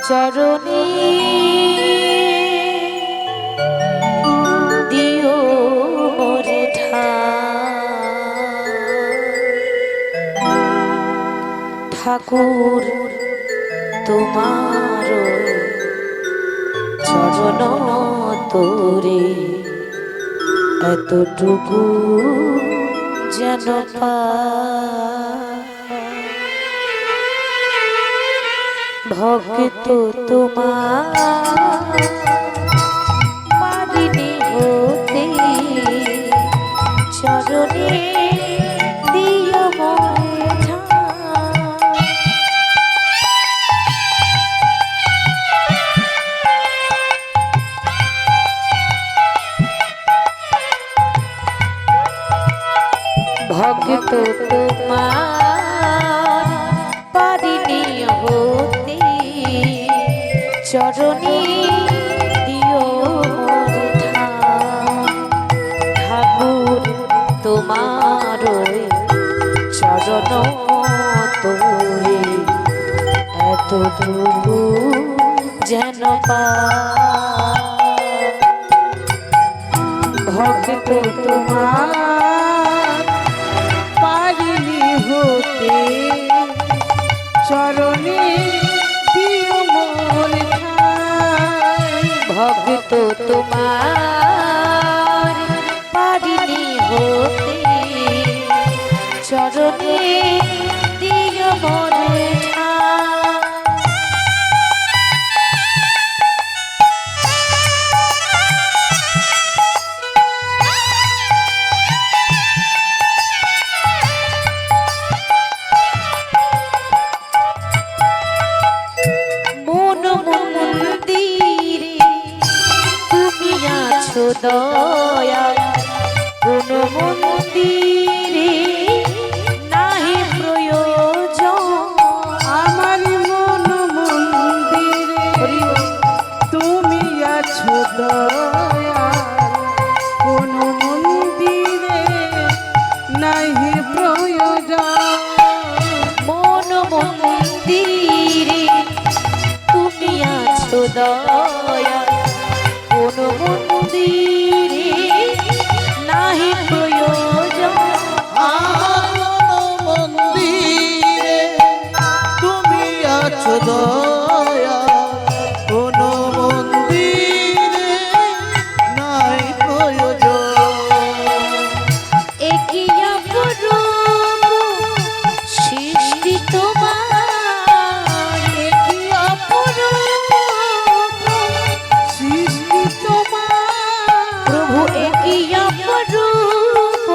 চরণে দিও মোরে ঠাকুর তোমার চরণ তোরে এতটুকু যেন ভক্ত তোমার পারিনি হতে চরণে দিও মোরে ভক্ত তোমার পারিনি হতে চরণে দিও মোরে ঠাকুর তোমার চরণ তোরে এতটুকু যেন ভক্ত তোমার পারিনি হতে চরণে দিও মোরে ভক্ত তোমার পারিনি হতে চরণে দিও মোরে দয়া কোন মন্দিরে নাহি প্রয়োজন আমার মন মন্দিরে তুমি আছো দয়া কোন মন্দিরে নাহি প্রয়োজন মন মন্দিরে তুমি আছো দয়া কোন মন্দিরে নাহি প্রয়োজন মন্দিরে তুমি আছো দয়া কোন মন্দিরে নাই প্রয়োজন একই অপরূপ সৃষ্টি তোমার একই অপরূপ সৃষ্টি প্রভু একই অপরূপ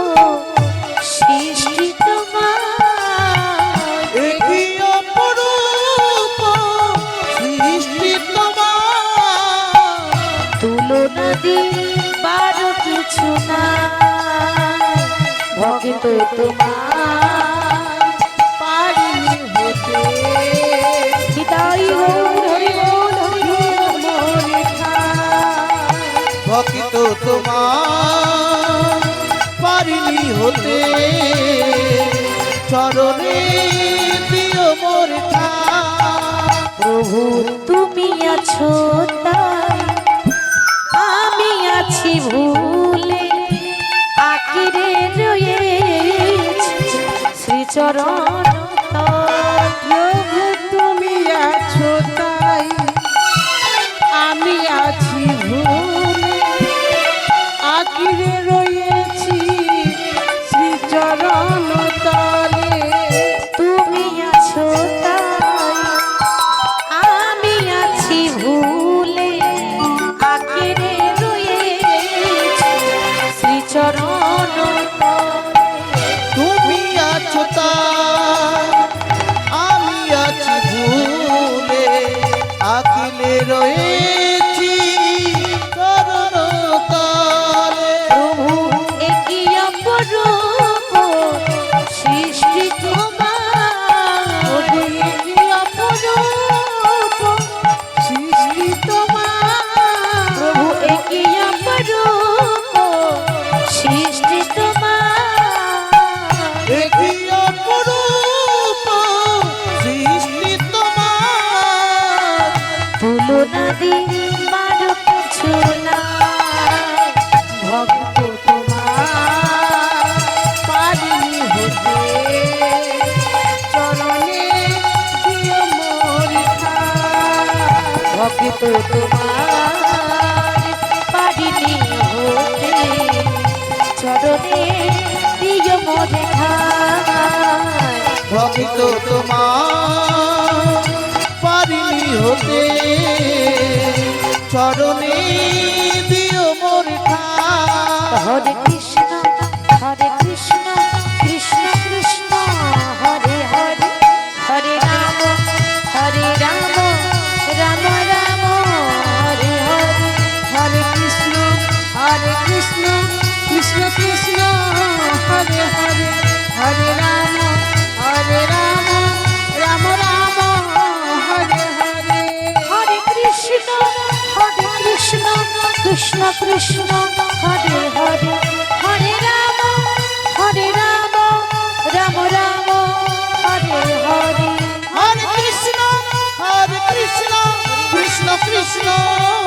সৃষ্টি তোমার একই অপরূপ সৃষ্টি তোমার তুলনা দিবার কিছু নাই ভক্ত তোমার পারিনি হতে হৃদয় হরি বল মোরে ভক্ত তোমার পারিনি হতে চরণে দিও মোরে প্রভু তুমি আছো তাই আমি আছি ভুলে আকিরে রয়েছি শ্রীচরণ প্রভু তুমি আছো তাই আমি আছি ভুলে আকিরে রয়েছি শ্রীচরণ তলে তুমি আছো তাই আমি আছি ভুলে আকিরে রয়েছি শ্রীচরণ তুমি আছো তাই আমি আছি ভুলে আকিলে রয়েছি চরণ তলে প্রভু একই অপরূপ সৃষ্টি তোমার একই অপরূপ সৃষ্টি তোমার প্রভু একই অপরূপ সৃষ্টি তোমার একই অপরূপ সৃষ্টি তোমার ভক্ত তোমার পারিনি হতে চরণে দিয় মোরে ঠাই ভক্ত তোমার পারিনি হতে চরণে দিও মোর ঠাই। হরে কৃষ্ণ কৃষ্ণ কৃষ্ণ হরে হরে হরে রাম রাম রাম হরে হরে হরে কৃষ্ণ কৃষ্ণ কৃষ্ণ হরে হরে হরে রাম রাম রাম হরে হরে। হরে কৃষ্ণ কৃষ্ণ কৃষ্ণ হরে হরে হরে রাম রাম রাম হরে হরে। হরে কৃষ্ণ কৃষ্ণ কৃষ্ণ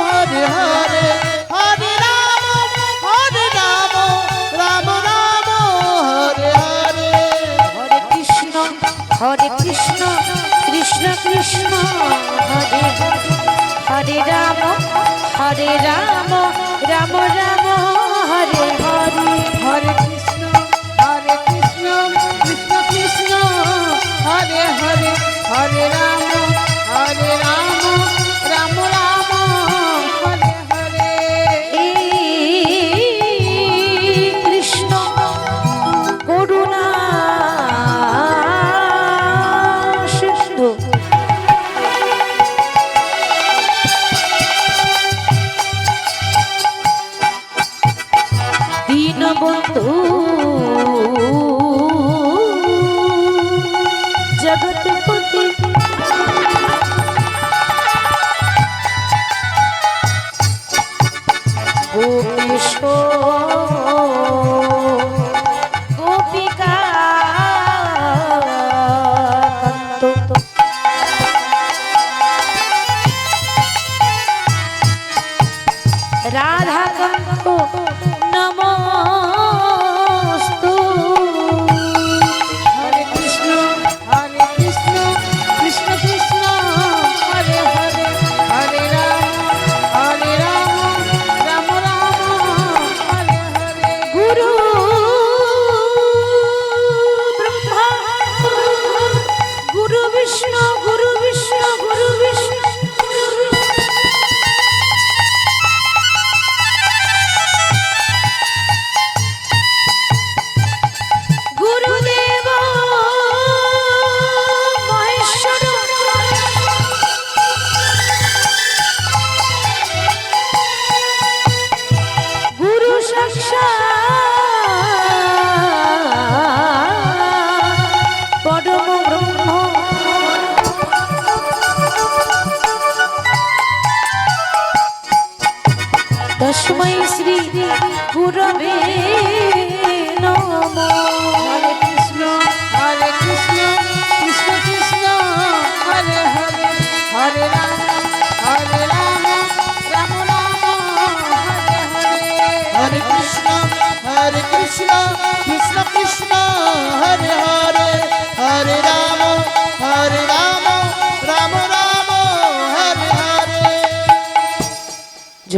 হরে হরে হরে রাম রাম রাম হরে হরে। হরে কৃষ্ণ কৃষ্ণ কৃষ্ণ হরে হরে হরে রাম রাম রাম হরে হরে। হরে কৃষ্ণ কৃষ্ণ কৃষ্ণ হরে হরে হরে রাম রাম রাম হরে হরে। এই কৃষ্ণ করুণা সিন্ধু দীনবন্ধু জগৎপতি গোপীশ গোপিকা কান্ত রাধাকান্ত নমস্তু। হরে কৃষ্ণ কৃষ্ণ কৃষ্ণ হরে হরে হরে রাম রাম রাম হরে হরে। গুরু ব্রহ্মা গুরু বিষ্ণু গুরু বিষ্ণু গুরু বিষ্ণু গুরুদেব মহেশ্বর গুরু সাক্ষাৎ পরম ব্রহ্ম। তস্मै শ্রী গুরবে নমঃ। হরে কৃষ্ণ কৃষ্ণ কৃষ্ণ হরে হরে হরে রাম রাম রাম হরে হরে। হরে কৃষ্ণ কৃষ্ণ কৃষ্ণ হরে হরে হরে রাম